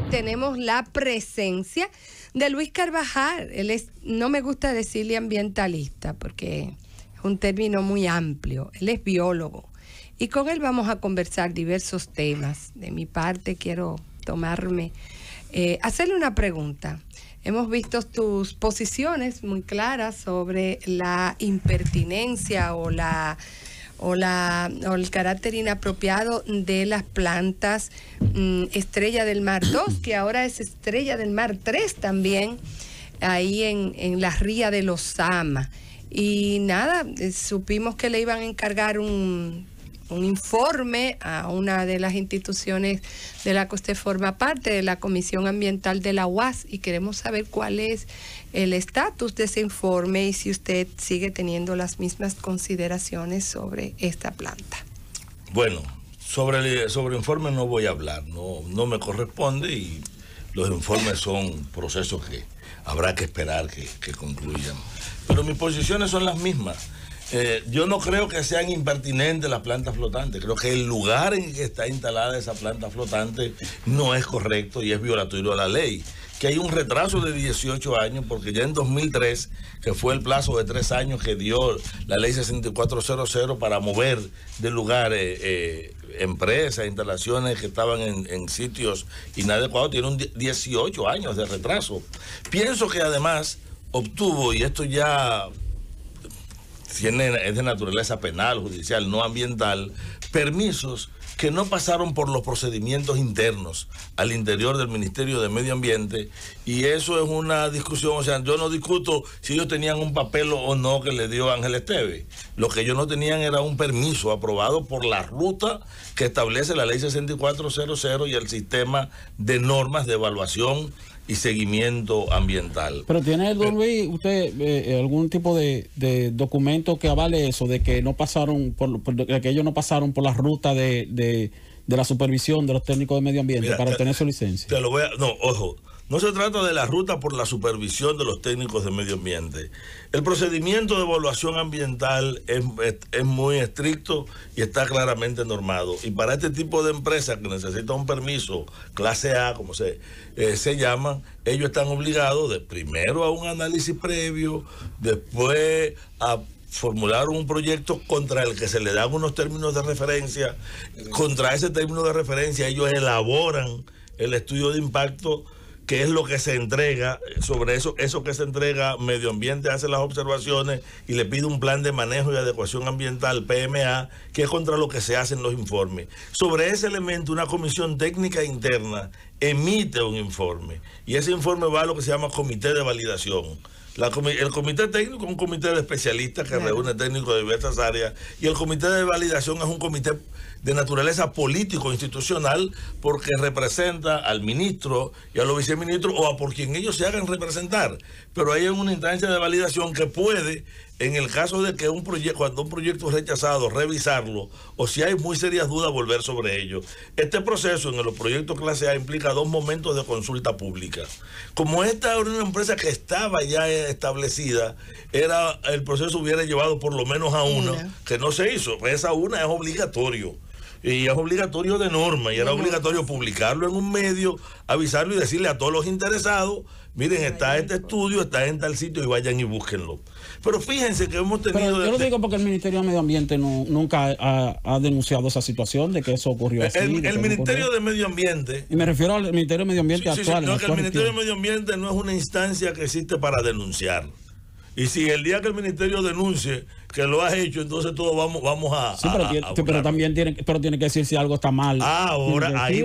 tenemos la presencia de Luis Carvajal. Él es, no me gusta decirle ambientalista porque es un término muy amplio. Él es biólogo y con él vamos a conversar diversos temas. De mi parte quiero hacerle una pregunta. Hemos visto tus posiciones muy claras sobre la impertinencia o el carácter inapropiado de las plantas Estrella del Mar 2, que ahora es Estrella del Mar 3 también, ahí en la ría de Lozama. Y nada, supimos que le iban a encargar un informe a una de las instituciones de la que usted forma parte, de la Comisión Ambiental de la UAS, y queremos saber cuál es el estatus de ese informe y si usted sigue teniendo las mismas consideraciones sobre esta planta. Bueno, sobre informe no voy a hablar, no me corresponde, y los informes son procesos que habrá que esperar que concluyan. Pero mis posiciones son las mismas. Yo no creo que sean impertinentes las plantas flotantes. Creo que el lugar en que está instalada esa planta flotante no es correcto y es violatorio a la ley. Que hay un retraso de 18 años, porque ya en 2003, que fue el plazo de 3 años que dio la ley 6400 para mover de lugar empresas, instalaciones que estaban en sitios inadecuados, tiene 18 años de retraso. Pienso que además obtuvo, y esto ya es de naturaleza penal, judicial, no ambiental, permisos que no pasaron por los procedimientos internos al interior del Ministerio de Medio Ambiente, y eso es una discusión. O sea, yo no discuto si ellos tenían un papel o no que le dio Ángel Esteve. Lo que ellos no tenían era un permiso aprobado por la ruta que establece la ley 6400 y el sistema de normas de evaluación y seguimiento ambiental. Pero ¿tiene, don Luis, usted algún tipo de documento que avale eso, de que no pasaron de que ellos no pasaron por la ruta de la supervisión de los técnicos de medio ambiente para obtener su licencia? Ojo, no se trata de la ruta por la supervisión de los técnicos de medio ambiente. El procedimiento de evaluación ambiental es muy estricto y está claramente normado. Y para este tipo de empresas que necesitan un permiso clase A, como se llama, ellos están obligados primero a un análisis previo, después a formular un proyecto contra el que se le dan unos términos de referencia. Contra ese término de referencia ellos elaboran el estudio de impacto, que es lo que se entrega. Sobre eso que se entrega, Medio Ambiente hace las observaciones y le pide un plan de manejo y adecuación ambiental, PMA, que es contra lo que se hacen los informes. Sobre ese elemento, una comisión técnica interna emite un informe, y ese informe va a lo que se llama comité de validación. El comité técnico es un comité de especialistas que reúne técnicos de diversas áreas, y el comité de validación es un comité de naturaleza político-institucional, porque representa al ministro y a los viceministros o a por quien ellos se hagan representar. Pero hay una instancia de validación que puede, en el caso de que cuando un proyecto es rechazado, revisarlo, o si hay muy serias dudas, volver sobre ello. Este proceso en los proyectos clase A implica 2 momentos de consulta pública. Como esta era una empresa que estaba ya establecida, el proceso hubiera llevado por lo menos a una, que no se hizo. Esa una es obligatorio. Y es obligatorio de norma, y era obligatorio publicarlo en un medio, avisarlo y decirle a todos los interesados: miren, está este estudio, está en tal sitio, y vayan y búsquenlo. Pero fíjense que hemos tenido... Pero yo lo digo porque el Ministerio de Medio Ambiente nunca ha denunciado esa situación de que eso ocurrió así. El Ministerio de Medio Ambiente... Y me refiero al Ministerio de Medio Ambiente actual. No, que el Ministerio de Medio Ambiente no es una instancia que existe para denunciar. Y si el día que el ministerio denuncie que lo ha hecho, entonces todos vamos a... Sí, pero también tiene que decir si algo está mal. Ahora, ahí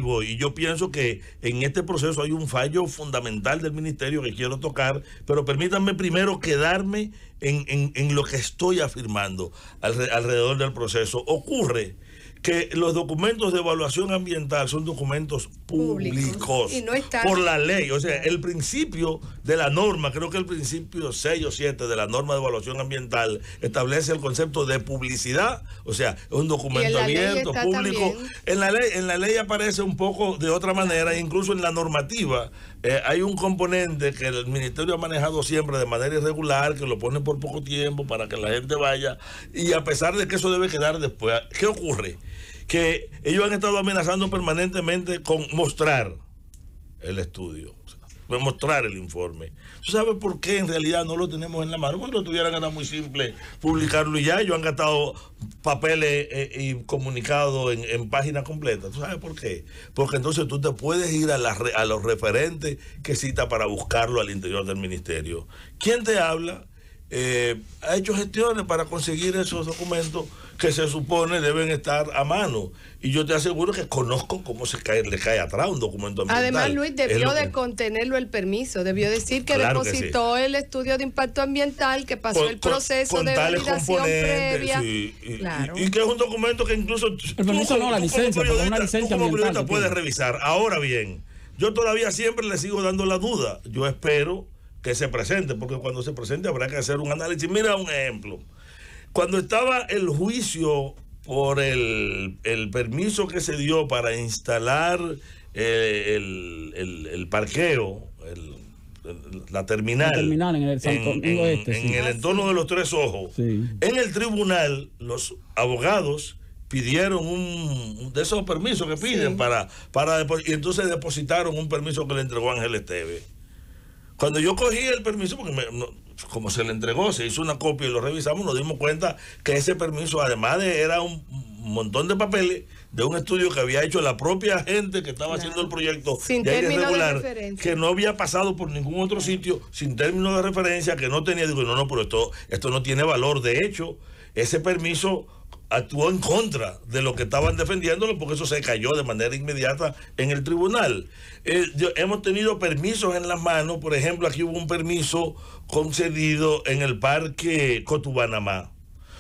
voy. Y yo pienso que en este proceso hay un fallo fundamental del ministerio que quiero tocar, pero permítanme primero quedarme en lo que estoy afirmando alrededor del proceso. Ocurre que los documentos de evaluación ambiental son documentos públicos y no está por la ley. O sea, el principio de la norma, creo que el principio 6 o 7 de la norma de evaluación ambiental establece el concepto de publicidad. O sea, es un documento abierto, público. En la ley aparece un poco de otra manera, incluso en la normativa hay un componente que el ministerio ha manejado siempre de manera irregular, que lo pone por poco tiempo para que la gente vaya, y a pesar de que eso debe quedar después. ¿Qué ocurre? Que ellos han estado amenazando permanentemente con mostrar el estudio, mostrar el informe. ¿Tú sabes por qué en realidad no lo tenemos en la mano? Porque lo tuvieran, era muy simple publicarlo y ya. Ellos han gastado papeles y comunicados en páginas completas. ¿Tú sabes por qué? Porque entonces tú te puedes ir a los referentes que cita para buscarlo al interior del ministerio. ¿Quién te habla? Ha hecho gestiones para conseguir esos documentos que se supone deben estar a mano. Y yo te aseguro que conozco cómo le cae atrás un documento ambiental. Además, Luis, debió de contenerlo el permiso, debió decir que claro depositó que sí. El estudio de impacto ambiental, que pasó el proceso de validación previa. Sí, y que es un documento que incluso el permiso no, la licencia, una licencia ambiental puedes revisar. Ahora bien, yo todavía siempre le sigo dando la duda. Yo espero que se presente, porque cuando se presente habrá que hacer un análisis. Mira un ejemplo. Cuando estaba el juicio por el permiso que se dio para instalar el parqueo, la terminal en el en el entorno de los Tres Ojos, sí. En el tribunal los abogados pidieron un de esos permisos que piden sí. Y entonces depositaron un permiso que le entregó Ángel Esteve. Cuando yo cogí el permiso, porque como se le entregó, se hizo una copia y lo revisamos, nos dimos cuenta que ese permiso, además era un montón de papeles de un estudio que había hecho la propia gente que estaba haciendo el proyecto sin término de referencia, que no había pasado por ningún otro sitio, sin término de referencia, que no tenía, digo, no, pero esto no tiene valor. De hecho, ese permiso actuó en contra de lo que estaban defendiéndolo, porque eso se cayó de manera inmediata en el tribunal. Hemos tenido permisos en las manos. Por ejemplo, aquí hubo un permiso concedido en el Parque Cotubanamá.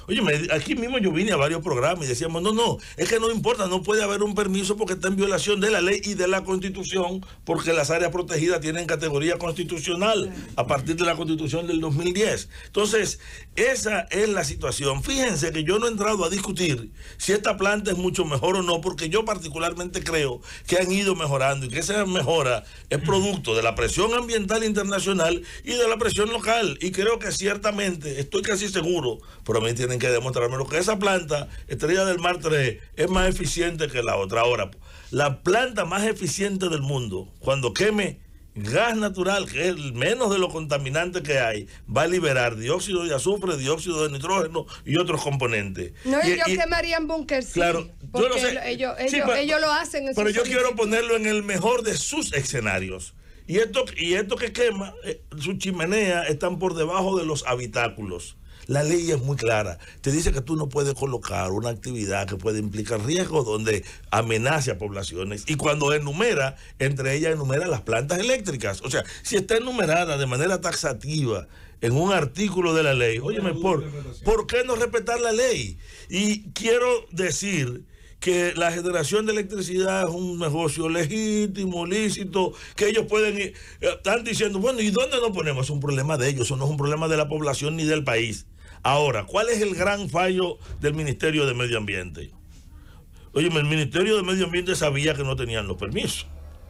Oye, aquí mismo yo vine a varios programas y decíamos, no, es que no importa, no puede haber un permiso porque está en violación de la ley y de la Constitución, porque las áreas protegidas tienen categoría constitucional a partir de la Constitución del 2010. Entonces, esa es la situación. Fíjense que yo no he entrado a discutir si esta planta es mucho mejor o no, porque yo particularmente creo que han ido mejorando y que esa mejora es producto de la presión ambiental internacional y de la presión local. Y creo que ciertamente, estoy casi seguro, pero a mí tienen que demostrarme que esa planta, Estrella del Mar 3, es más eficiente que la otra. Ahora, la planta más eficiente del mundo, cuando queme gas natural, que es menos de lo contaminante que hay, va a liberar dióxido de azufre, dióxido de nitrógeno y otros componentes. No, ellos quemarían búnker, claro, porque yo lo sé. Ellos lo hacen. Pero yo quiero ponerlo en el mejor de sus escenarios. Y esto que quema, sus chimeneas están por debajo de los habitáculos. La ley es muy clara. Te dice que tú no puedes colocar una actividad que puede implicar riesgos donde amenace a poblaciones. Y cuando enumera, entre ellas enumera las plantas eléctricas. O sea, si está enumerada de manera taxativa en un artículo de la ley, óyeme, ¿por qué no respetar la ley? Y quiero decir que la generación de electricidad es un negocio legítimo, lícito, que ellos pueden ir, están diciendo, bueno, ¿y dónde nos ponemos? Es un problema de ellos, eso no es un problema de la población ni del país. Ahora, ¿cuál es el gran fallo del Ministerio de Medio Ambiente? Oye, el Ministerio de Medio Ambiente sabía que no tenían los permisos.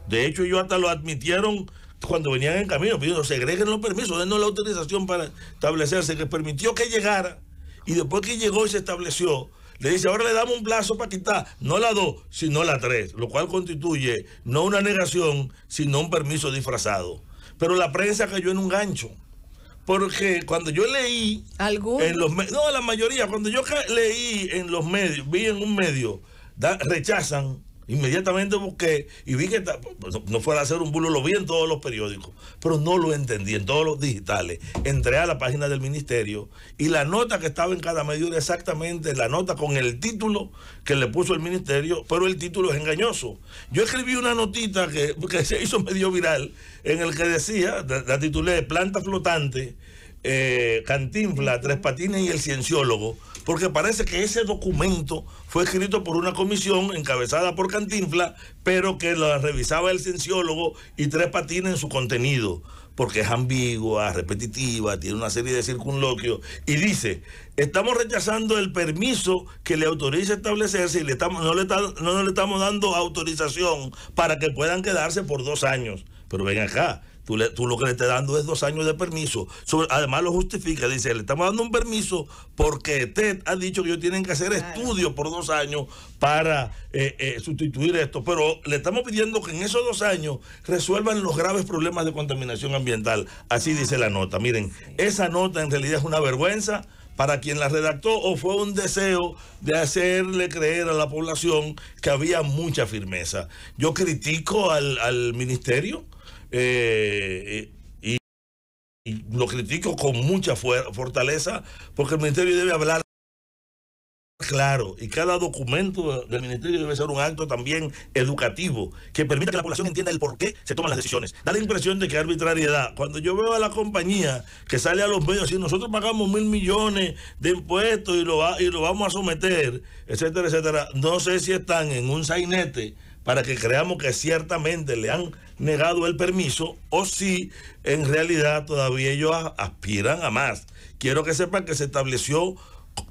De hecho, ellos hasta lo admitieron cuando venían en camino, pidiendo, segreguen los permisos, denos la autorización para establecerse, que permitió que llegara, y después que llegó y se estableció, le dice, ahora le damos un plazo para quitar, no la 2, sino la 3, lo cual constituye no una negación, sino un permiso disfrazado. Pero la prensa cayó en un gancho. Porque cuando yo leí en los medios, no, la mayoría, cuando yo leí en los medios, vi en un medio, rechazan, inmediatamente busqué y vi que no fuera a hacer un bulo, lo vi en todos los periódicos, pero no lo entendí en todos los digitales. Entré a la página del ministerio y la nota que estaba en cada medio era exactamente la nota con el título que le puso el ministerio, pero el título es engañoso. Yo escribí una notita que se hizo medio viral, en el que decía, la titulé Planta Flotante, Cantinflas, Tres Patines y el Cienciólogo, porque parece que ese documento fue escrito por una comisión encabezada por Cantinflas, pero que la revisaba el cienciólogo y Tres Patines en su contenido, porque es ambigua, repetitiva, tiene una serie de circunloquios, y dice, estamos rechazando el permiso que le autoriza establecerse y no le estamos dando autorización para que puedan quedarse por 2 años. Pero ven acá, Tú lo que le estás dando es 2 años de permiso. Además lo justifica, dice, le estamos dando un permiso porque TED ha dicho que ellos tienen que hacer estudios por 2 años para sustituir esto, pero le estamos pidiendo que en esos 2 años resuelvan los graves problemas de contaminación ambiental. Así dice la nota. Miren, esa nota en realidad es una vergüenza para quien la redactó, o fue un deseo de hacerle creer a la población que había mucha firmeza. Yo critico al ministerio, y lo critico con mucha fortaleza, porque el ministerio debe hablar claro, y cada documento del ministerio debe ser un acto también educativo que permita que la población entienda el por qué se toman las decisiones. Da la impresión de que hay arbitrariedad. Cuando yo veo a la compañía que sale a los medios y nosotros pagamos 1.000 millones de impuestos y lo vamos a someter, etcétera, etcétera, no sé si están en un sainete para que creamos que ciertamente le han negado el permiso, o si en realidad todavía ellos aspiran a más. Quiero que sepan que se estableció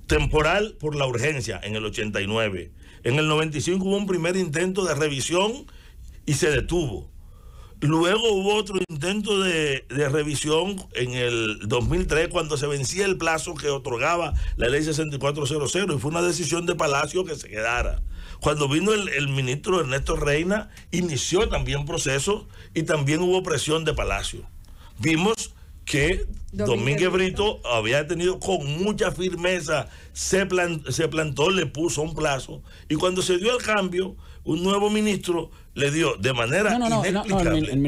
temporal por la urgencia en el 89. En el 95 hubo un primer intento de revisión y se detuvo. Luego hubo otro intento de revisión en el 2003, cuando se vencía el plazo que otorgaba la ley 6400, y fue una decisión de Palacio que se quedara. Cuando vino el ministro Ernesto Reina, inició también procesos y también hubo presión de Palacio. Vimos que Domínguez Brito había tenido con mucha firmeza, se plantó, le puso un plazo, y cuando se dio el cambio, un nuevo ministro le dio de manera inexplicable. El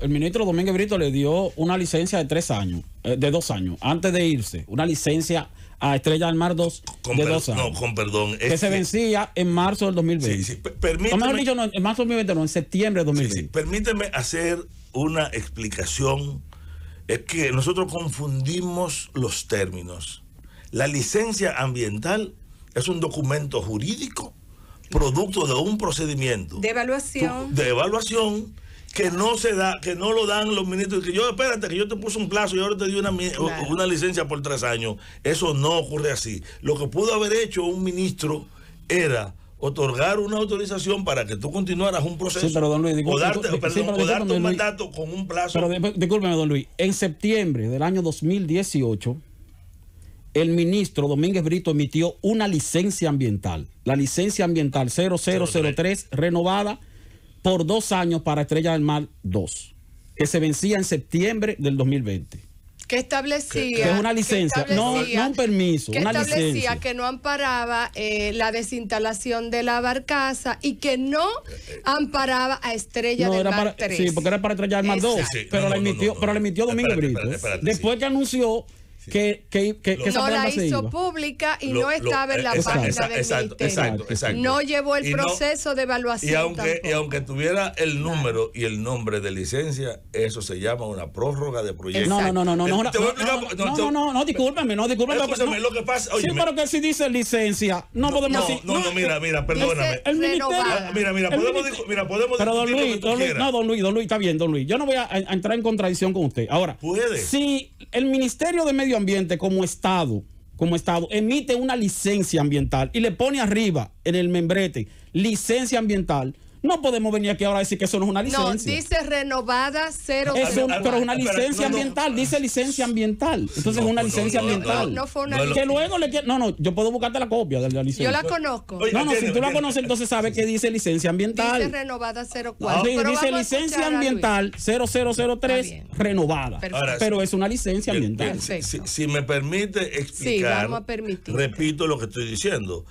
ministro Domínguez Brito le dio una licencia de 3 años, de 2 años, antes de irse, una licencia a Estrella del Mar 2 de 2 años. No, con perdón. Que se vencía en marzo del 2020. Sí, permíteme, mejor dicho, no, en marzo del 2020, no, en septiembre del 2020. Permíteme hacer una explicación. Es que nosotros confundimos los términos. La licencia ambiental es un documento jurídico producto de un procedimiento de evaluación. Que no se da, que no lo dan los ministros, que espérate, que yo te puse un plazo y ahora te di una licencia por 3 años. Eso no ocurre así. Lo que pudo haber hecho un ministro era otorgar una autorización para que tú continuaras un proceso, sí, pero don Luis, o darte un mandato con un plazo. Pero discúlpeme, don Luis, en septiembre del año 2018, el ministro Domínguez Brito emitió una licencia ambiental, la licencia ambiental 0003, renovada por 2 años para Estrella del Mar 2, que se vencía en septiembre del 2020. Que establecía... Que es una licencia, no un permiso, que una establecía licencia. Que no amparaba la desinstalación de la barcaza y que no amparaba a Estrella del Mar 3. Sí, porque era para Estrella del Mar 2, pero la emitió Domínguez Brito. Después que anunció que no la hizo pública y no estaba en la página del ministerio. Exacto. No llevó el proceso de evaluación. Y aunque tuviera el número y el nombre de licencia, eso se llama una prórroga de proyecto. No, discúlpame. Escúchame, lo que pasa. Sí, pero que si dice licencia, no podemos decir. No, mira, perdóname. El ministerio. Podemos. Pero don Luis, está bien, don Luis. Yo no voy a entrar en contradicción con usted. Ahora, si el Ministerio de Medio Ambiente como Estado emite una licencia ambiental y le pone arriba en el membrete licencia ambiental, no podemos venir aquí ahora a decir que eso no es una licencia. No, dice renovada 0. Pero es una licencia ambiental, dice licencia ambiental. Entonces es una licencia ambiental. No fue una que luego yo puedo buscarte la copia de la licencia. Yo la conozco. Si tú la conoces, entonces sabes que dice licencia ambiental. Dice renovada 04. Sí, dice licencia ambiental 0003 renovada. Pero es una licencia ambiental. Si me permite explicar, repito lo que estoy diciendo.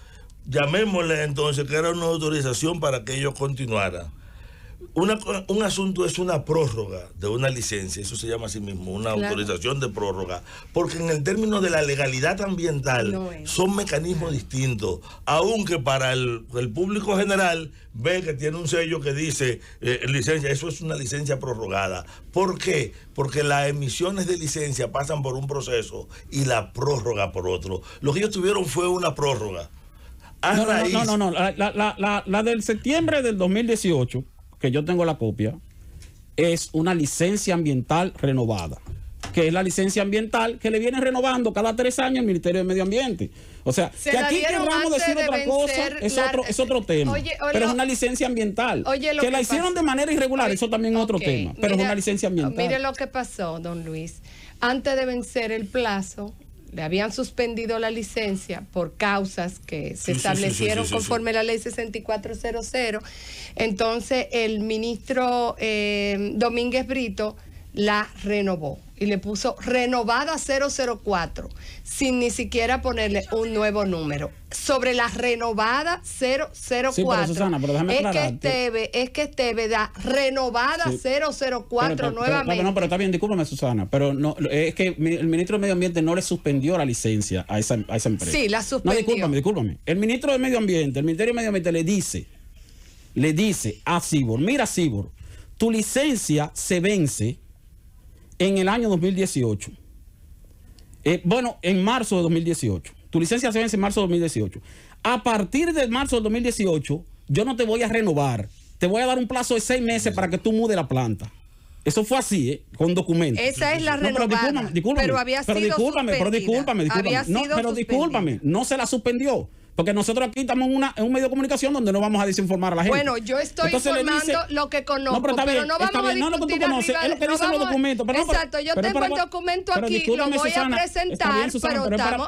Llamémosle entonces que era una autorización para que ellos continuaran. Un asunto es una prórroga de una licencia, eso se llama así mismo, una autorización de prórroga, porque en el término de la legalidad ambiental son mecanismos distintos, aunque para el público general ve que tiene un sello que dice licencia, eso es una licencia prorrogada. ¿Por qué? Porque las emisiones de licencia pasan por un proceso y la prórroga por otro. Lo que ellos tuvieron fue una prórroga. No. La del septiembre del 2018, que yo tengo la copia, es una licencia ambiental renovada. que es la licencia ambiental, que le viene renovando cada 3 años el Ministerio de Medio Ambiente. O sea, que aquí queramos decir otra cosa, es otro tema. Pero es una licencia ambiental. Que la hicieron de manera irregular, eso también es otro tema. Pero es una licencia ambiental. Mire lo que pasó, don Luis. Antes de vencer el plazo, le habían suspendido la licencia por causas que se establecieron conforme a la ley 6400. Entonces el ministro Domínguez Brito la renovó y le puso renovada 004 sin ni siquiera ponerle un nuevo número. Sobre la renovada 004 pero Susana, pero déjame es que Esteve da renovada 004 nuevamente. Pero está bien, discúlpame Susana, pero no, es que el ministro de Medio Ambiente no le suspendió la licencia a esa empresa. Sí, la suspendió. No, discúlpame. El ministro de Medio Ambiente, el Ministerio de Medio Ambiente le dice a Cibor, mira Cibor, tu licencia se vence en el año 2018. En marzo de 2018. Tu licencia se vence en marzo de 2018. A partir de marzo de 2018, yo no te voy a renovar. Te voy a dar un plazo de 6 meses para que tú mudes la planta. Eso fue así, con documentos. Esa es la renovada. Pero había sido discúlpame, no se la suspendió. Porque nosotros aquí estamos en un medio de comunicación donde no vamos a desinformar a la gente. Bueno, yo estoy informando lo que conozco, pero no vamos a discutir lo que tú conoces, es lo que dicen los documentos. Exacto, yo tengo el documento aquí, lo voy a presentar,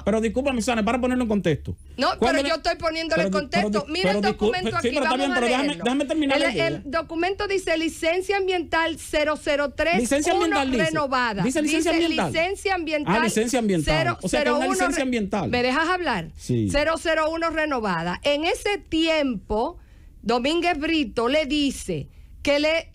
pero discúlpame, Susana, para ponerlo en contexto. No, pero yo estoy poniéndolo en contexto. Mira el documento aquí, vamos a leerlo. Déjame terminar. El documento dice licencia ambiental 003 licencia ambiental renovada. Dice licencia ambiental. Licencia ambiental. Licencia ambiental. O sea, que es una licencia ambiental. ¿Me dejas hablar? Sí. 001 renovada. En ese tiempo, Domínguez Brito le dice que le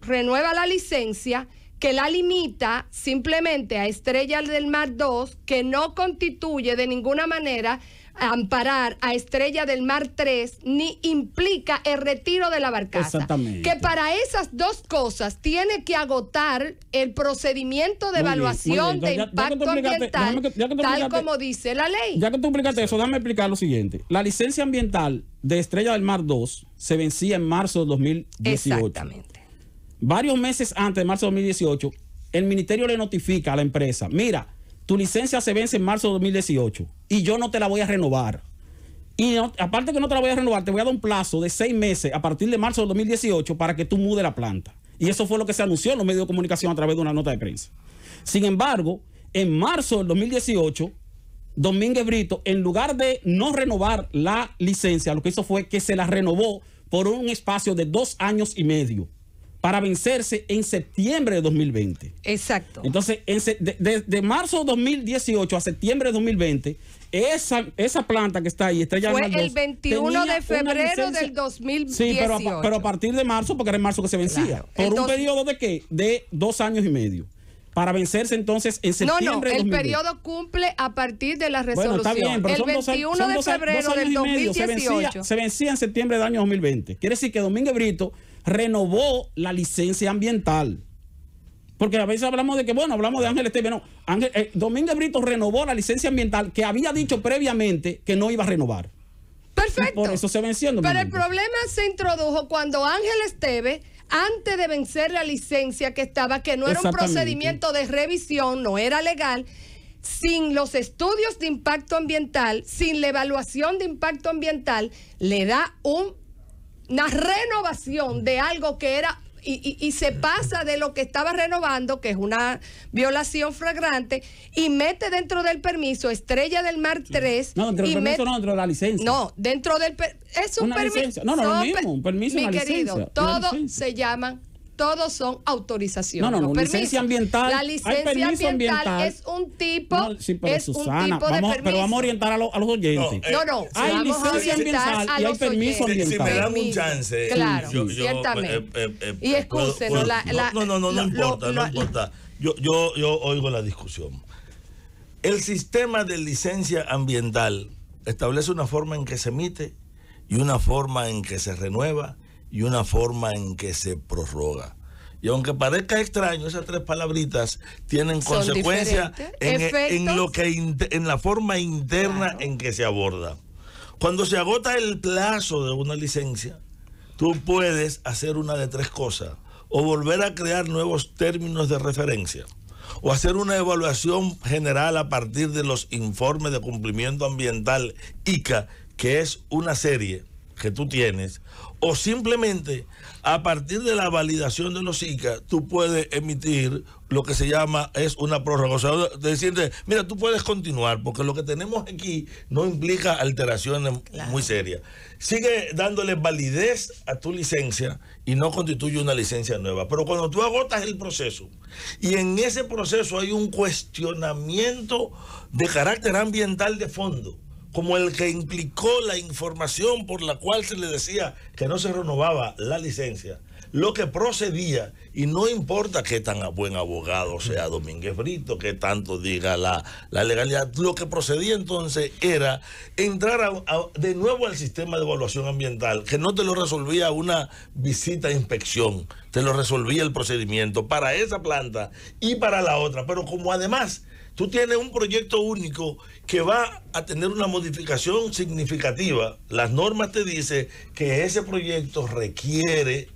renueva la licencia, que la limita simplemente a Estrella del Mar 2, que no constituye de ninguna manera amparar a Estrella del Mar 3, ni implica el retiro de la barcaza. Exactamente. Que para esas dos cosas tiene que agotar el procedimiento de evaluación de impacto ambiental, tal como dice la ley. Ya que tú explicaste eso, déjame explicar lo siguiente. La licencia ambiental de Estrella del Mar 2 se vencía en marzo de 2018. Exactamente. Varios meses antes de marzo de 2018, el ministerio le notifica a la empresa, mira, tu licencia se vence en marzo de 2018 y yo no te la voy a renovar. Y no, aparte que no te la voy a renovar, te voy a dar un plazo de 6 meses a partir de marzo de 2018 para que tú mudes la planta. Y eso fue lo que se anunció en los medios de comunicación a través de una nota de prensa. Sin embargo, en marzo del 2018, Domínguez Brito, en lugar de no renovar la licencia, lo que hizo fue que se la renovó por un espacio de 2 años y medio. Para vencerse en septiembre de 2020. Exacto. Entonces, de marzo de 2018 a septiembre de 2020, esa planta que está ahí, Estrella fue del Mar 2, el 21 de febrero del 2018. Sí, pero a partir de marzo, porque era en marzo que se vencía. Claro. Por un periodo de ¿qué? De 2 años y medio. Para vencerse entonces en septiembre de 2020. El periodo cumple a partir de la resolución. Bueno, está bien, pero el 21 de febrero del 2018. Se vencía en septiembre del año 2020. Quiere decir que Domínguez Brito renovó la licencia ambiental. Porque a veces hablamos de que, hablamos de Ángel Esteve. No, Domínguez Brito renovó la licencia ambiental que había dicho previamente que no iba a renovar. Perfecto. Y por eso se venció. Pero el problema se introdujo cuando Ángel Esteve, antes de vencer la licencia que estaba, que no era un procedimiento de revisión, no era legal, sin los estudios de impacto ambiental, sin la evaluación de impacto ambiental, le da una renovación de algo que era y se pasa de lo que estaba renovando, que es una violación flagrante, y mete dentro del permiso Estrella del Mar 3. No, dentro del permiso no, dentro de la licencia. No, dentro del es un permiso. No, lo mismo, un permiso, mi una querido, licencia. Todos se llaman, todos son autorizaciones. No, licencia ambiental. La licencia ambiental es un tipo, Susana, pero vamos a orientar a los oyentes. Hay licencia ambiental y hay permiso ambiental. Si me dan un chance. Claro, ciertamente. Y excúsenos. No importa. Yo oigo la discusión. El sistema de licencia ambiental establece una forma en que se emite y una forma en que se renueva y una forma en que se prorroga. Y aunque parezca extraño, esas 3 palabritas tienen consecuencias en la forma interna en que se aborda. Cuando se agota el plazo de una licencia, tú puedes hacer una de 3 cosas: o volver a crear nuevos términos de referencia, o hacer una evaluación general a partir de los informes de cumplimiento ambiental ICA, que es una serie que tú tienes, o simplemente a partir de la validación de los ICA, tú puedes emitir lo que se llama es una prórroga, o sea, decirte, mira, tú puedes continuar, porque lo que tenemos aquí no implica alteraciones muy serias. Sigue dándole validez a tu licencia y no constituye una licencia nueva. Pero cuando tú agotas el proceso y en ese proceso hay un cuestionamiento de carácter ambiental de fondo, como el que implicó la información por la cual se le decía que no se renovaba la licencia, lo que procedía, y no importa qué tan buen abogado sea Domínguez Brito, que tanto diga la legalidad, lo que procedía entonces era entrar de nuevo al sistema de evaluación ambiental, que no te lo resolvía una visita a inspección, te lo resolvía el procedimiento para esa planta y para la otra, pero como además tú tienes un proyecto único que va a tener una modificación significativa, las normas te dicen que ese proyecto requiere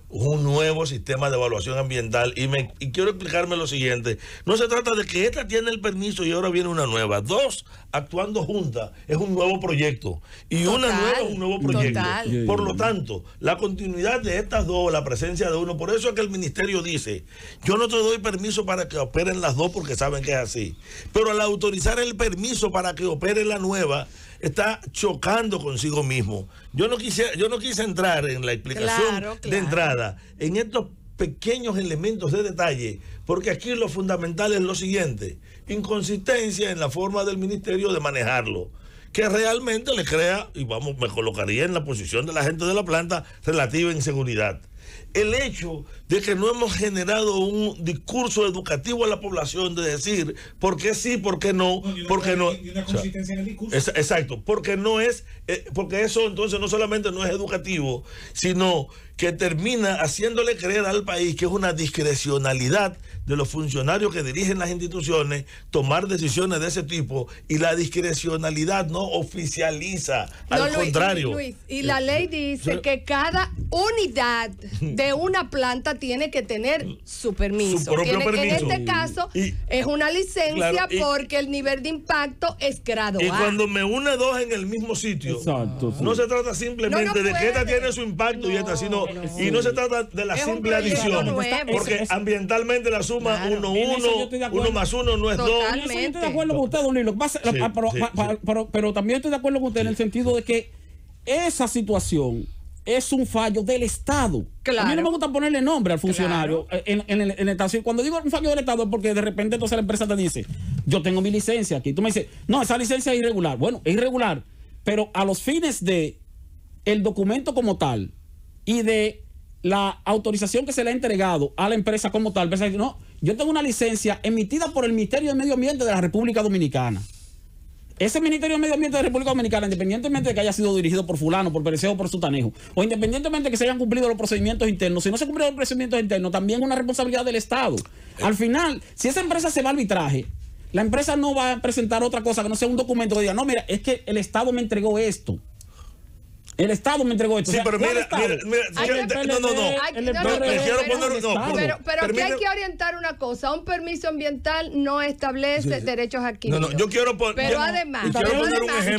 un nuevo sistema de evaluación ambiental. Y quiero explicarme lo siguiente. No se trata de que esta tiene el permiso y ahora viene una nueva. Dos actuando juntas es un nuevo proyecto. Y una nueva es un nuevo proyecto. Por lo tanto, la continuidad de estas dos, la presencia de uno, por eso es que el ministerio dice, yo no te doy permiso para que operen las dos porque saben que es así. Pero al autorizar el permiso para que opere la nueva, está chocando consigo mismo. Yo no quise entrar en la explicación de entrada en estos pequeños elementos de detalle, porque aquí lo fundamental es lo siguiente: inconsistencia en la forma del ministerio de manejarlo, que realmente le crea, y me colocaría en la posición de la gente de la planta, relativa inseguridad. El hecho de que no hemos generado un discurso educativo a la población de decir por qué sí, por qué no, por qué no. Y una consistencia en el discurso. Exacto, porque no es, porque eso entonces no solamente no es educativo, sino que termina haciéndole creer al país que es una discrecionalidad de los funcionarios que dirigen las instituciones tomar decisiones de ese tipo, y la discrecionalidad no oficializa, al contrario. Luis, y la ley dice que cada unidad de una planta tiene que tener su permiso. Su propio permiso. En este caso es una licencia, porque el nivel de impacto es grado Y A. cuando me une dos en el mismo sitio, no se trata simplemente de que esta tiene su impacto y esta, sino y no se trata de la simple adición, porque ambientalmente la suma 1 más 1 no es 2. Yo estoy de acuerdo con usted, don Luis. Pero también estoy de acuerdo con usted en el sentido de que esa situación es un fallo del Estado. A mí no me gusta ponerle nombre al funcionario en el Estado. Cuando digo un fallo del Estado es porque de repente entonces la empresa te dice, yo tengo mi licencia aquí. Tú me dices, no, esa licencia es irregular. Bueno, es irregular, pero a los fines de el documento como tal y de la autorización que se le ha entregado a la empresa como tal, la empresa dice, no, yo tengo una licencia emitida por el Ministerio de Medio Ambiente de la República Dominicana. Ese Ministerio de Medio Ambiente de la República Dominicana, independientemente de que haya sido dirigido por fulano, por pereceo o por sutanejo, o independientemente de que se hayan cumplido los procedimientos internos, si no se cumplieron los procedimientos internos, también es una responsabilidad del Estado. Al final, si esa empresa se va a arbitraje, la empresa no va a presentar otra cosa que no sea un documento que diga, no, mira, es que el Estado me entregó esto. El Estado me entregó esto. Sí, pero mira, pero aquí hay que orientar una cosa: un permiso ambiental no establece derechos adquiridos. Yo quiero pero además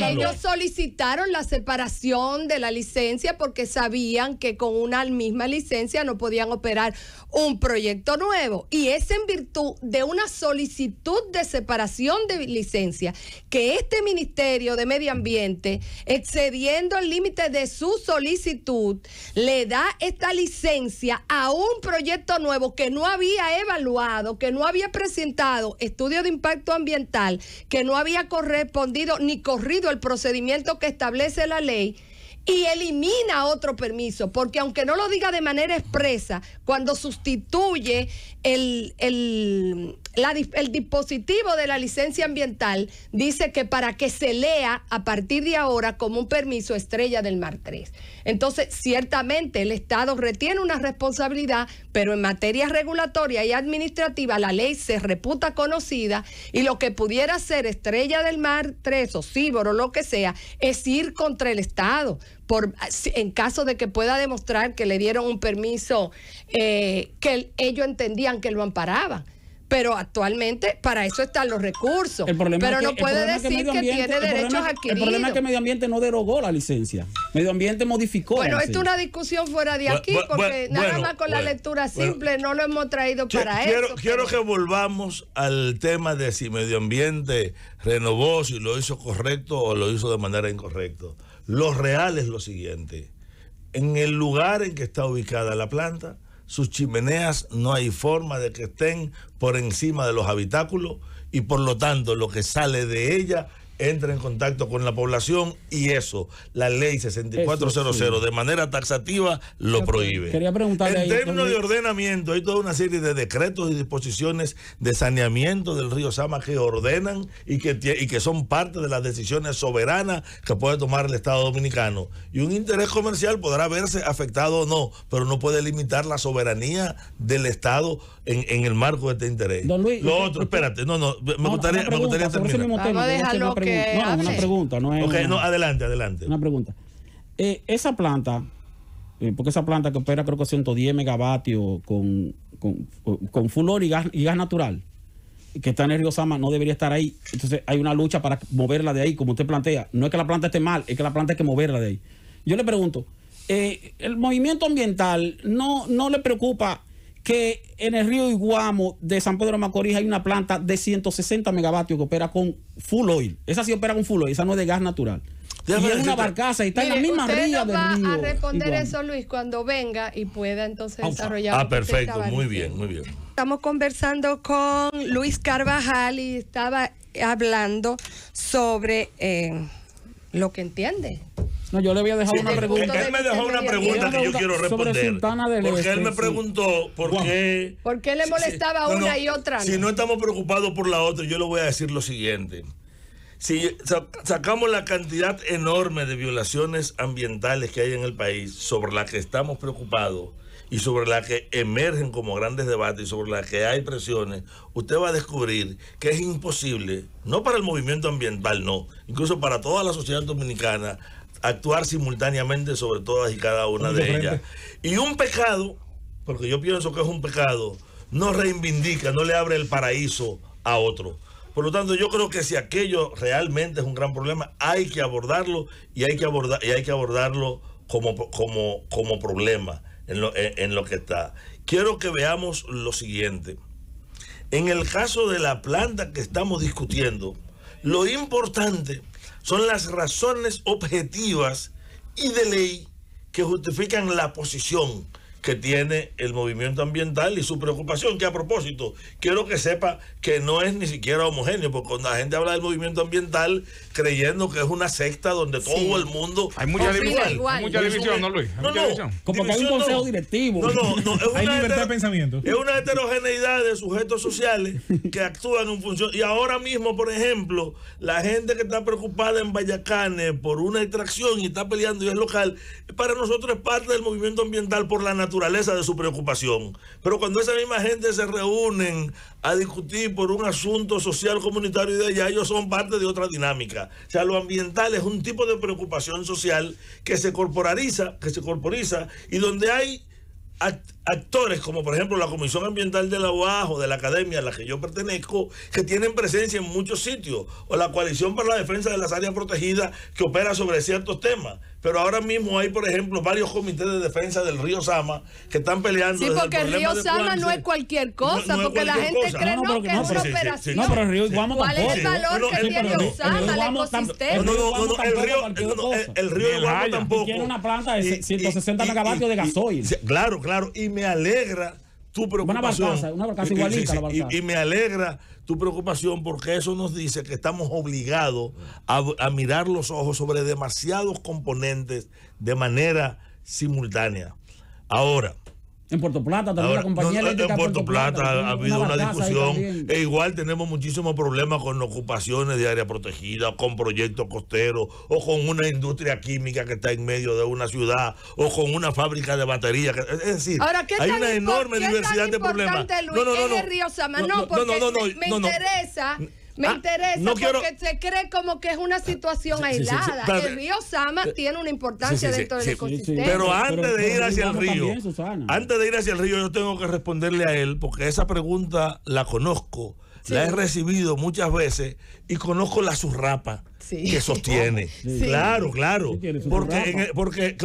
ellos solicitaron la separación de la licencia porque sabían que con una misma licencia no podían operar un proyecto nuevo, y es en virtud de una solicitud de separación de licencia que este Ministerio de Medio Ambiente, excediendo el límite de su solicitud, le da esta licencia a un proyecto nuevo que no había evaluado, que no había presentado estudio de impacto ambiental, que no había correspondido ni corrido el procedimiento que establece la ley, y elimina otro permiso, porque aunque no lo diga de manera expresa, cuando sustituye el dispositivo de la licencia ambiental dice que para que se lea a partir de ahora como un permiso Estrella del Mar 3. Entonces, ciertamente el Estado retiene una responsabilidad, pero en materia regulatoria y administrativa la ley se reputa conocida y lo que pudiera ser Estrella del Mar 3 o Cibor o lo que sea es ir contra el Estado en caso de que pueda demostrar que le dieron un permiso que ellos entendían que lo amparaban. Pero actualmente para eso están los recursos. Pero no puede decir que tiene derechos adquiridos. El problema es que Medio Ambiente no derogó la licencia. Medio Ambiente modificó. Bueno, esto es una discusión fuera de aquí, porque nada más con la lectura simple no lo hemos traído para eso. Quiero que volvamos al tema de si Medio Ambiente renovó, si lo hizo correcto o lo hizo de manera incorrecta. Lo real es lo siguiente. En el lugar en que está ubicada la planta, sus chimeneas no hay forma de que estén por encima de los habitáculos y por lo tanto lo que sale de ella entra en contacto con la población y eso, la ley 6400 de manera taxativa lo prohíbe. Quería preguntarle en términos de ordenamiento, hay toda una serie de decretos y disposiciones de saneamiento del río Sama que ordenan y que son parte de las decisiones soberanas que puede tomar el Estado Dominicano. Y un interés comercial podrá verse afectado o no, pero no puede limitar la soberanía del Estado en el marco de este interés. Don Luis, lo otro, espérate, me gustaría terminar. Vamos a dejarlo que una pregunta, no es adelante. Una pregunta. Esa planta, porque esa planta que opera creo que 110 megavatios con full oil y gas natural, que está en el río Sama, no debería estar ahí. Entonces hay una lucha para moverla de ahí, como usted plantea. No es que la planta esté mal, es que la planta hay que moverla de ahí. Yo le pregunto, ¿el movimiento ambiental no le preocupa que en el río Iguamo de San Pedro de Macorís hay una planta de 160 megavatios que opera con full oil? Esa sí opera con full oil, esa no es de gas natural. Y es una barcaza y está en la misma ría del río. Usted va a responder eso, Luis, cuando venga y pueda entonces desarrollar. Perfecto, muy bien. Estamos conversando con Luis Carvajal y estaba hablando sobre lo que entiende. No, yo le voy a dejar una pregunta. Él me dejó una pregunta que yo quiero responder. Porque él me preguntó por qué. ¿Por qué le molestaba una y otra? Si no estamos preocupados por la otra, yo le voy a decir lo siguiente. Si sacamos la cantidad enorme de violaciones ambientales que hay en el país, sobre la que estamos preocupados y sobre la que emergen como grandes debates y sobre la que hay presiones, usted va a descubrir que es imposible, no para el movimiento ambiental, no, incluso para toda la sociedad dominicana, actuar simultáneamente sobre todas y cada una de ellas. Y un pecado, porque yo pienso que es un pecado, no reivindica, no le abre el paraíso a otro. Por lo tanto, yo creo que si aquello realmente es un gran problema, hay que abordarlo y hay que abordarlo como problema en lo que está. Quiero que veamos lo siguiente. En el caso de la planta que estamos discutiendo, lo importante son las razones objetivas y de ley que justifican la posición que tiene el movimiento ambiental y su preocupación, que a propósito, quiero que sepa que no es ni siquiera homogéneo, porque cuando la gente habla del movimiento ambiental creyendo que es una secta donde todo el mundo... Hay mucha división, ¿no, Luis? Como que hay un consejo directivo. Hay libertad de pensamiento. Es una heterogeneidad de sujetos sociales que actúan en función... Y ahora mismo, por ejemplo, la gente que está preocupada en Vallacanes por una extracción y está peleando y es local, para nosotros es parte del movimiento ambiental por la naturaleza de su preocupación. Pero cuando esa misma gente se reúnen a discutir por un asunto social comunitario y de allá, ellos son parte de otra dinámica. O sea, lo ambiental es un tipo de preocupación social que se corporiza y donde hay actores como por ejemplo la Comisión Ambiental de la UAS o de la academia a la que yo pertenezco, que tienen presencia en muchos sitios, o la Coalición para la Defensa de las Áreas Protegidas que opera sobre ciertos temas. Pero ahora mismo hay, por ejemplo, varios comités de defensa del río Sama que están peleando. Sí, porque el río Sama no es cualquier cosa, porque la gente cree que es una operación. No, pero el río Iguamo tampoco. ¿Cuál es el valor que tiene el río Sama, el ecosistema? El río Iguamo tampoco. Tiene una planta de 160 megavatios de gasoil. Claro, y me alegra tu preocupación. Una barcaza igualita la barcaza. Y me alegra tu preocupación porque eso nos dice que estamos obligados a mirar los ojos sobre demasiados componentes de manera simultánea. Ahora, En Puerto Plata también la compañía eléctrica. En Puerto Plata ha habido una discusión. E igual tenemos muchísimos problemas con ocupaciones de área protegida, con proyectos costeros, o con una industria química que está en medio de una ciudad, o con una fábrica de baterías. Es decir, ahora, hay una enorme diversidad de problemas. Luis, el río Sama? Me interesa. Me interesa porque se cree como que es una situación aislada. El río Sama tiene una importancia dentro del ecosistema. Pero antes de ir hacia el río, yo tengo que responderle a él, porque esa pregunta la conozco, la he recibido muchas veces y conozco la zurrapa que sostiene. Claro. Porque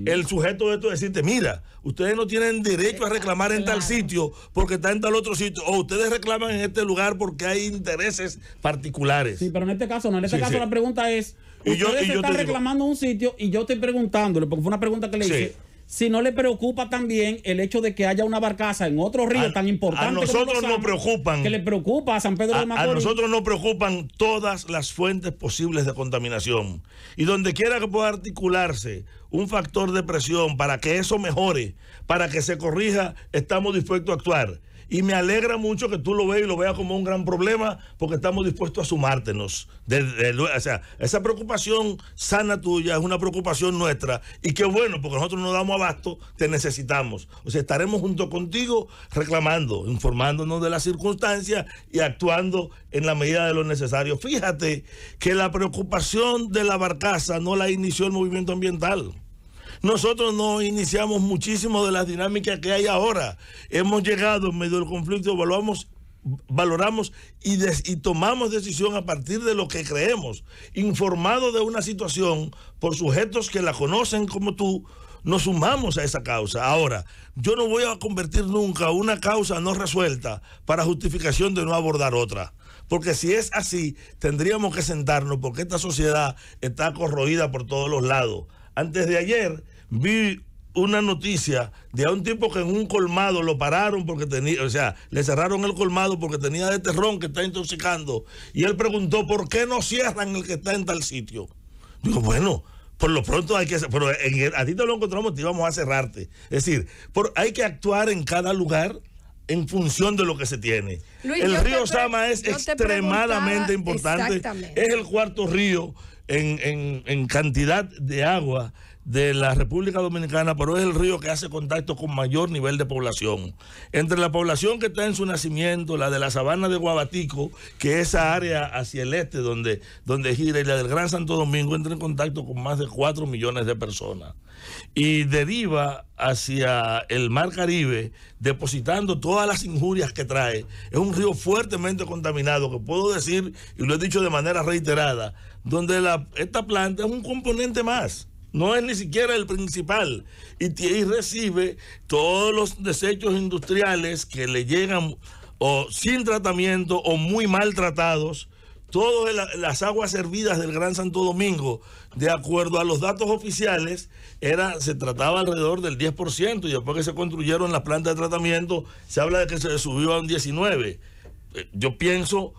el sujeto de esto es decirte, mira, ustedes no tienen derecho a reclamar en tal sitio porque está en tal otro sitio, o ustedes reclaman en este lugar porque hay intereses particulares. Sí, pero en este caso no. En este caso la pregunta es, ustedes están reclamando un sitio y yo estoy preguntándole, porque fue una pregunta que le hice, si no le preocupa también el hecho de que haya una barcaza en otro río tan importante. A nosotros nos preocupan. Que le preocupa a San Pedro de Macorís. A nosotros nos preocupan todas las fuentes posibles de contaminación. Y donde quiera que pueda articularse un factor de presión para que eso mejore, para que se corrija, estamos dispuestos a actuar. Y me alegra mucho que tú lo veas y lo veas como un gran problema, porque estamos dispuestos a sumártenos. O sea, esa preocupación sana tuya es una preocupación nuestra. Y qué bueno, porque nosotros no damos abasto, te necesitamos. O sea, estaremos junto contigo reclamando, informándonos de las circunstancias y actuando en la medida de lo necesario. Fíjate que la preocupación de la barcaza no la inició el movimiento ambiental. Nosotros no iniciamos muchísimo de las dinámicas que hay ahora. Hemos llegado en medio del conflicto, valoramos y tomamos decisión a partir de lo que creemos, informados de una situación por sujetos que la conocen como tú. Nos sumamos a esa causa. Ahora, yo no voy a convertir nunca una causa no resuelta para justificación de no abordar otra. Porque si es así, tendríamos que sentarnos, porque esta sociedad está corroída por todos los lados. Antes de ayer vi una noticia de un tipo que en un colmado lo pararon porque tenía, o sea, le cerraron el colmado porque tenía de terrón que está intoxicando. Y él preguntó, ¿por qué no cierran el que está en tal sitio? Digo, bueno, por lo pronto hay que hacer, pero a ti te lo encontramos, te íbamos a cerrarte. Es decir, hay que actuar en cada lugar en función de lo que se tiene. Luis, el río Sama es extremadamente importante. Es el cuarto río en cantidad de agua de la República Dominicana, pero es el río que hace contacto con mayor nivel de población. Entre la población que está en su nacimiento, la de la sabana de Guabatico, que es esa área hacia el este donde gira, y la del Gran Santo Domingo, entra en contacto con más de 4 millones de personas. Y deriva hacia el Mar Caribe, depositando todas las injurias que trae. Es un río fuertemente contaminado, que puedo decir, y lo he dicho de manera reiterada, donde esta planta es un componente más. No es ni siquiera el principal, y recibe todos los desechos industriales que le llegan o sin tratamiento o muy maltratados. Todas las aguas servidas del Gran Santo Domingo, de acuerdo a los datos oficiales, se trataba alrededor del 10%, y después que se construyeron las plantas de tratamiento se habla de que se subió a un 19%. Yo pienso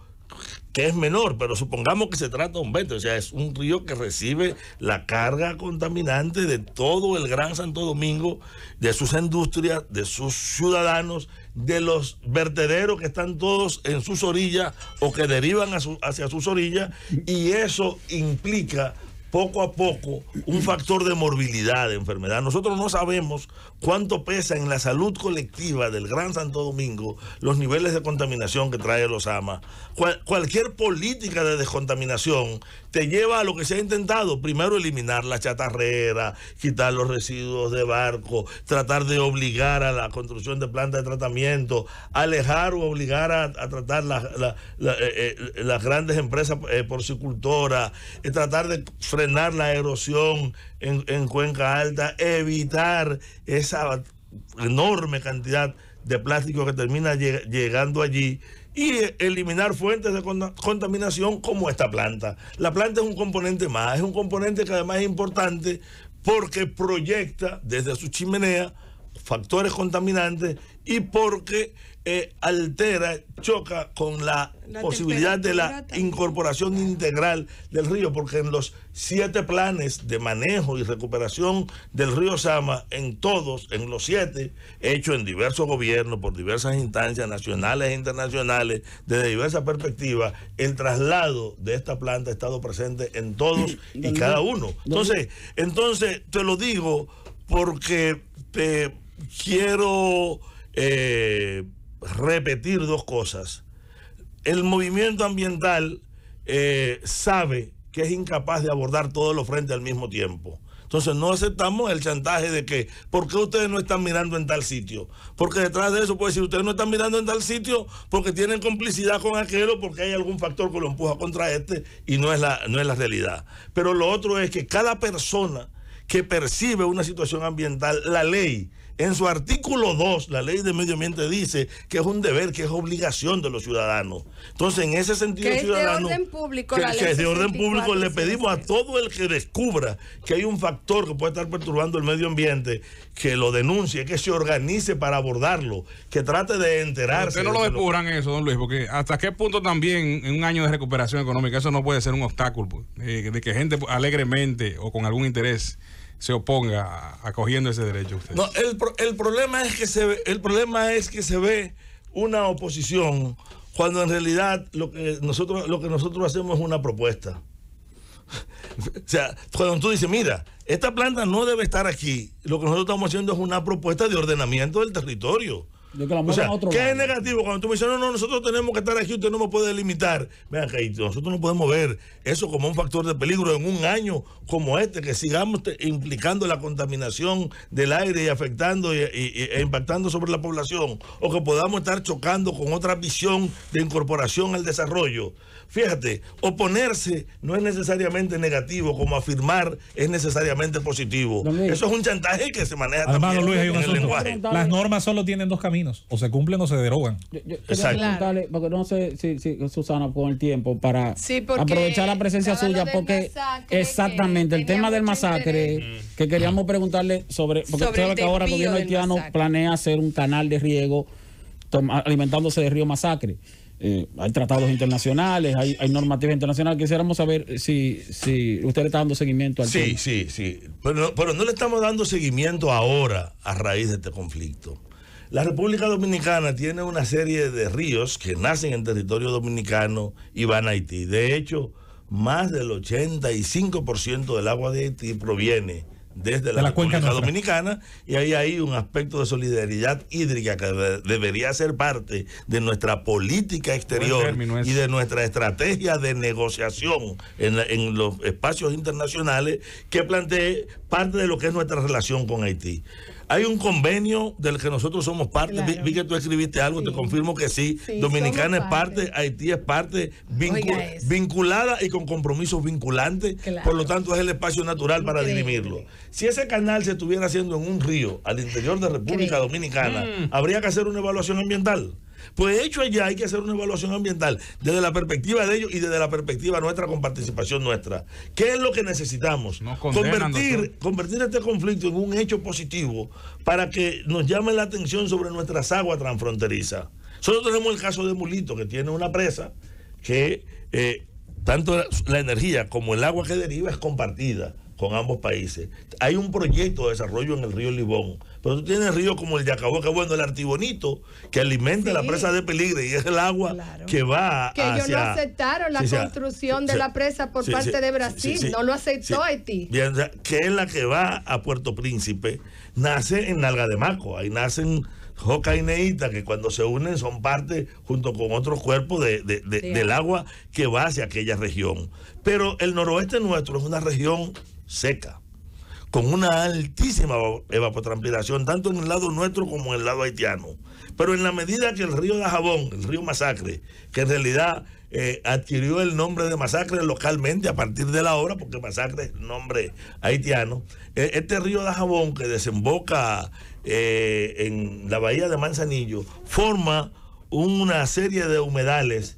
que es menor, pero supongamos que se trata de un 20%, o sea, es un río que recibe la carga contaminante de todo el Gran Santo Domingo, de sus industrias, de sus ciudadanos, de los vertederos que están todos en sus orillas o que derivan hacia sus orillas, y eso implica poco a poco un factor de morbilidad, de enfermedad. Nosotros no sabemos cuánto pesa en la salud colectiva del Gran Santo Domingo los niveles de contaminación que trae los Sama. Cualquier política de descontaminación te lleva a lo que se ha intentado: primero eliminar la chatarrera, quitar los residuos de barco, tratar de obligar a la construcción de plantas de tratamiento, alejar o obligar a tratar las grandes empresas porcicultoras, tratar de frenar la erosión en Cuenca Alta, evitar esa enorme cantidad de plástico que termina llegando allí, y eliminar fuentes de contaminación como esta planta. La planta es un componente más, es un componente que además es importante porque proyecta desde su chimenea factores contaminantes y porque altera, choca con la posibilidad de la incorporación integral del río, porque en los 7 planes de manejo y recuperación del río Sama, en los 7, hechos en diversos gobiernos, por diversas instancias nacionales e internacionales, desde diversas perspectivas, el traslado de esta planta ha estado presente en todos y cada uno. Entonces te lo digo porque te quiero repetir 2 cosas. El movimiento ambiental sabe que es incapaz de abordar todos los frentes al mismo tiempo. Entonces no aceptamos el chantaje de que ¿por qué ustedes no están mirando en tal sitio? Porque detrás de eso puede decir ustedes no están mirando en tal sitio porque tienen complicidad con aquel o porque hay algún factor que lo empuja contra este, y no es la realidad. Pero lo otro es que cada persona que percibe una situación ambiental, la ley, en su artículo 2, la ley de medio ambiente dice que es un deber, que es obligación de los ciudadanos. Entonces, en ese sentido, ciudadano, que es de orden público, que es de orden público, le pedimos a todo el que descubra que hay un factor que puede estar perturbando el medio ambiente, que lo denuncie, que se organice para abordarlo, que trate de enterarse. Ustedes no lo descubran eso, don Luis, porque hasta qué punto también en un año de recuperación económica eso no puede ser un obstáculo, de que gente alegremente o con algún interés se oponga acogiendo ese derecho a ustedes. No, el problema es que se ve una oposición cuando en realidad lo que nosotros hacemos es una propuesta. O sea, cuando tú dices, mira, esta planta no debe estar aquí, lo que nosotros estamos haciendo es una propuesta de ordenamiento del territorio. O sea, ¿qué es negativo? Cuando tú me dices, no, nosotros tenemos que estar aquí, usted no me puede limitar. Vean que nosotros no podemos ver eso como un factor de peligro en un año como este, que sigamos implicando la contaminación del aire y afectando e impactando sobre la población, o que podamos estar chocando con otra visión de incorporación al desarrollo. Fíjate, oponerse no es necesariamente negativo, como afirmar es necesariamente positivo. Eso es un chantaje que se maneja además, también Luis, hay un en el asunto. lenguaje. Las normas solo tienen 2 caminos, o se cumplen o se derogan. Exacto. Porque no sé si Susana, con el tiempo, para aprovechar la presencia suya, porque exactamente el tema del masacre, que queríamos preguntarle porque usted que ahora el gobierno haitiano planea hacer un canal de riego alimentándose de río Masacre. Hay tratados internacionales, hay normativas internacionales. Quisiéramos saber si usted le está dando seguimiento al tema. Sí. Pero no le estamos dando seguimiento ahora a raíz de este conflicto. La República Dominicana tiene una serie de ríos que nacen en territorio dominicano y van a Haití. De hecho, más del 85% del agua de Haití proviene desde la República Dominicana, y ahí hay un aspecto de solidaridad hídrica que debería ser parte de nuestra política exterior y de nuestra estrategia de negociación en los espacios internacionales, que plantee parte de lo que es nuestra relación con Haití. Hay un convenio del que nosotros somos parte. Claro. Vi que tú escribiste algo, te confirmo que sí. Dominicana es parte, Haití es parte, vinculada y con compromisos vinculantes. Claro. Por lo tanto, es el espacio natural para dirimirlo. Si ese canal se estuviera haciendo en un río al interior de República Dominicana, habría que hacer una evaluación ambiental. Pues hecho allá hay que hacer una evaluación ambiental desde la perspectiva de ellos y desde la perspectiva nuestra, con participación nuestra. ¿Qué es lo que necesitamos? Convertir este conflicto en un hecho positivo para que nos llame la atención sobre nuestras aguas transfronterizas. Nosotros tenemos el caso de Mulito, que tiene una presa que tanto la energía como el agua que deriva es compartida con ambos países. Hay un proyecto de desarrollo en el río Libón, pero tú tienes ríos como el Yacabó, que bueno, el Artibonito, que alimenta la presa de Peligre, y es el agua que va que ellos no aceptaron la construcción de la presa por parte de Brasil, no lo aceptó Haití. Bien, o sea, que es la que va a Puerto Príncipe, nace en Nalga de Maco, ahí nacen Joca y Neita, que cuando se unen son parte, junto con otros cuerpos del agua que va hacia aquella región. Pero el noroeste nuestro es una región seca, con una altísima evapotranspiración, tanto en el lado nuestro como en el lado haitiano. Pero en la medida que el río Dajabón, el río Masacre, que en realidad adquirió el nombre de Masacre localmente a partir de la obra, porque Masacre es nombre haitiano, este río Dajabón, que desemboca en la bahía de Manzanillo, forma una serie de humedales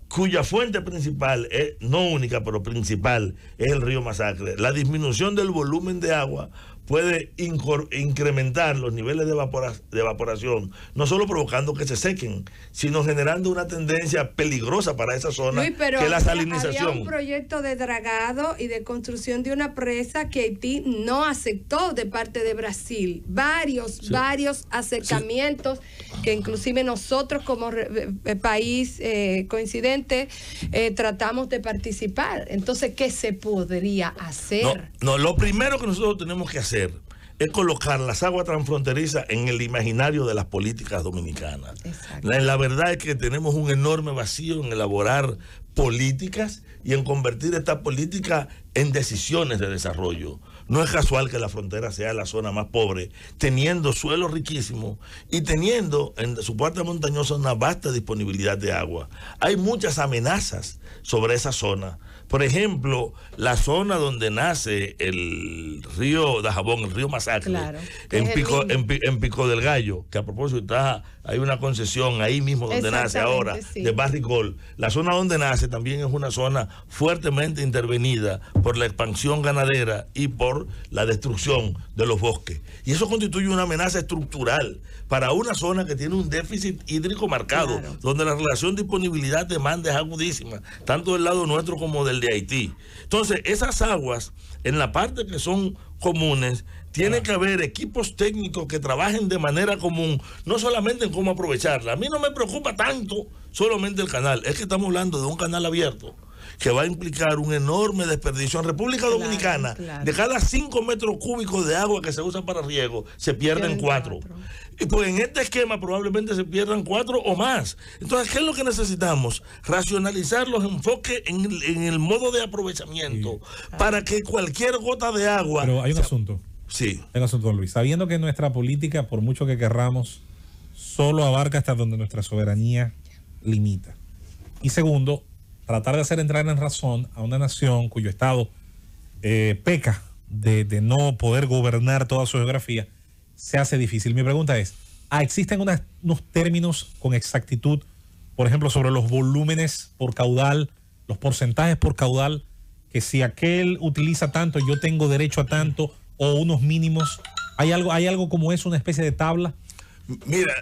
cuya fuente principal, no única, pero principal, es el río Masacre. La disminución del volumen de agua puede incrementar los niveles de evaporación, no solo provocando que se sequen, sino generando una tendencia peligrosa para esa zona, Luis, pero que es la salinización. había un proyecto de dragado y de construcción de una presa que Haití no aceptó de parte de Brasil. Varios acercamientos que inclusive nosotros como país coincidente tratamos de participar. Entonces, ¿qué se podría hacer? No, lo primero que nosotros tenemos que hacer es colocar las aguas transfronterizas en el imaginario de las políticas dominicanas. La verdad es que tenemos un enorme vacío en elaborar políticas y en convertir esta política en decisiones de desarrollo. No es casual que la frontera sea la zona más pobre, teniendo suelo riquísimo y teniendo en su parte montañosa una vasta disponibilidad de agua. Hay muchas amenazas sobre esa zona. Por ejemplo, la zona donde nace el río Dajabón, el río Masacre, claro, en Pico del Gallo, que a propósito hay una concesión ahí mismo donde nace ahora, sí, de Barricol. La zona donde nace también es una zona fuertemente intervenida por la expansión ganadera y por la destrucción de los bosques. Y eso constituye una amenaza estructural para una zona que tiene un déficit hídrico marcado, claro, donde la relación disponibilidad-demanda es agudísima, tanto del lado nuestro como del de Haití. Entonces, esas aguas, en la parte que son comunes, tiene que haber equipos técnicos que trabajen de manera común, no solamente en cómo aprovecharla. A mí no me preocupa tanto solamente el canal, es que estamos hablando de un canal abierto que va a implicar un enorme desperdicio. En República Dominicana, de cada 5 metros cúbicos de agua que se usa para riego, se pierden 4. Y pues en este esquema probablemente se pierdan 4 o más. Entonces, ¿qué es lo que necesitamos? Racionalizar los enfoques en el modo de aprovechamiento, para que cualquier gota de agua... Pero hay un asunto. Sí. Hay un asunto, Luis. Sabiendo que nuestra política, por mucho que querramos, solo abarca hasta donde nuestra soberanía limita. Y segundo, tratar de hacer entrar en razón a una nación cuyo Estado peca de no poder gobernar toda su geografía, se hace difícil. Mi pregunta es, ¿existen unos términos con exactitud, por ejemplo, sobre los volúmenes por caudal, los porcentajes por caudal, que si aquel utiliza tanto, yo tengo derecho a tanto, o unos mínimos? ¿Hay algo como eso, una especie de tabla? Mira,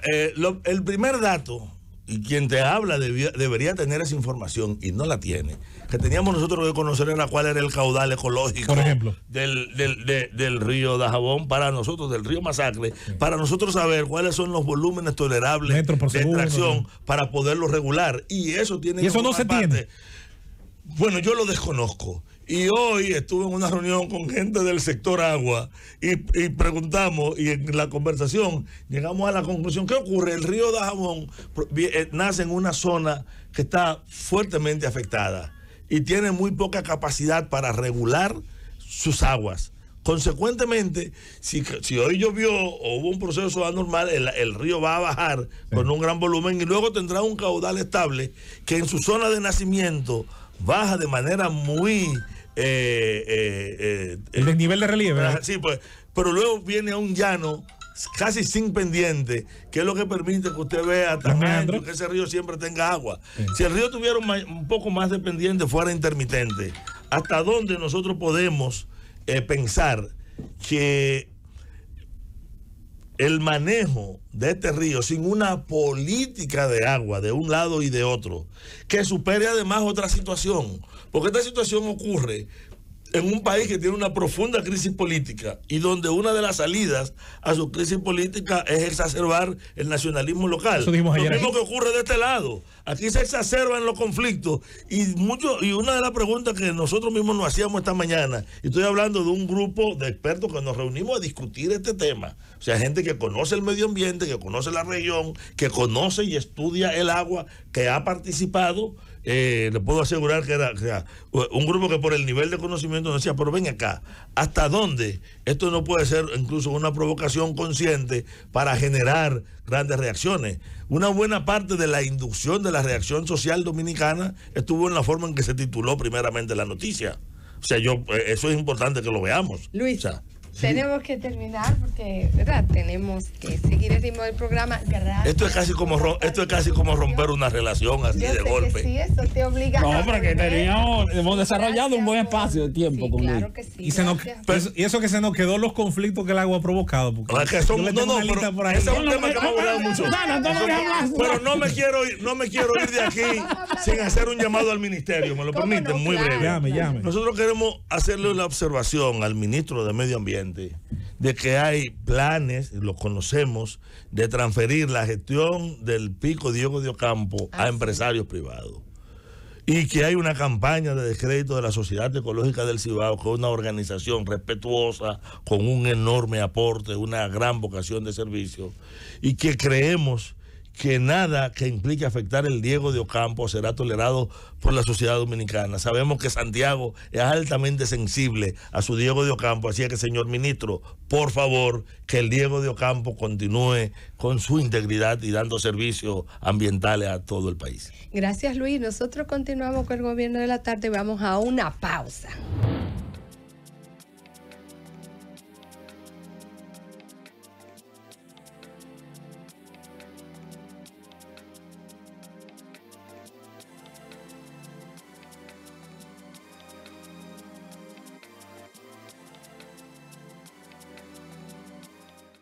el primer dato, y quien te habla debería tener esa información y no la tiene, que teníamos nosotros que conocer era cuál era el caudal ecológico, por ejemplo, del río Dajabón, para nosotros, del río Masacre, sí, para nosotros saber cuáles son los volúmenes tolerables de extracción para poderlo regular. Y eso tiene... ¿Y eso no se tiene? Bueno, yo lo desconozco. Y hoy estuve en una reunión con gente del sector agua y preguntamos, y en la conversación llegamos a la conclusión: ¿qué ocurre? El río Dajabón nace en una zona que está fuertemente afectada y tiene muy poca capacidad para regular sus aguas. Consecuentemente, si hoy llovió o hubo un proceso anormal, el río va a bajar con un gran volumen y luego tendrá un caudal estable que en su zona de nacimiento baja de manera muy... el desnivel de relieve, ¿verdad? Sí, pues, pero luego viene a un llano casi sin pendiente, que es lo que permite que usted vea tamaño, que ese río siempre tenga agua. Sí. Si el río tuviera un poco más de pendiente, fuera intermitente, ¿hasta dónde nosotros podemos pensar que el manejo de este río sin una política de agua de un lado y de otro, que supere además otra situación? Porque esta situación ocurre en un país que tiene una profunda crisis política y donde una de las salidas a su crisis política es exacerbar el nacionalismo local. Eso dijimos ayer. Lo mismo que ocurre de este lado. Aquí se exacerban los conflictos y una de las preguntas que nosotros mismos nos hacíamos esta mañana, y estoy hablando de un grupo de expertos que nos reunimos a discutir este tema, o sea, gente que conoce el medio ambiente, que conoce la región, que conoce y estudia el agua, que ha participado. Le puedo asegurar que era un grupo que por el nivel de conocimiento nos decía: pero ven acá, ¿hasta dónde esto no puede ser incluso una provocación consciente para generar grandes reacciones? Una buena parte de la inducción de la reacción social dominicana estuvo en la forma en que se tituló primeramente la noticia. O sea, eso es importante que lo veamos. Luis, o sea, Tenemos que terminar porque, ¿verdad? Tenemos que seguir el ritmo del programa. Gracias. Esto es casi como romper una relación así Yo de sé golpe. que sí, eso te obliga. No, pero que hemos desarrollado un buen espacio de tiempo Sí, con claro Luis. que sí. Y, y eso que se nos quedó los conflictos que el agua ha provocado. Porque Ah, que son- yo le no, tengo no, una lista pero por ahí. ese es un tema que me ha gustado mucho. Pero no me quiero ir de aquí sin hacer un llamado al ministerio, ¿me lo ¿Cómo permiten? no? Muy Claro. breve. Llame. Nosotros queremos hacerle una observación al ministro de Medio Ambiente de que hay planes, lo conocemos, de transferir la gestión del pico Diego de Ocampo a empresarios privados. Y que hay una campaña de descrédito de la Sociedad Ecológica del Cibao, que es una organización respetuosa, con un enorme aporte, una gran vocación de servicio, y que creemos que nada que implique afectar el Diego de Ocampo será tolerado por la sociedad dominicana. Sabemos que Santiago es altamente sensible a su Diego de Ocampo, así que, señor ministro, por favor, que el Diego de Ocampo continúe con su integridad y dando servicios ambientales a todo el país. Gracias, Luis. Nosotros continuamos con el gobierno de la tarde. Vamos a una pausa.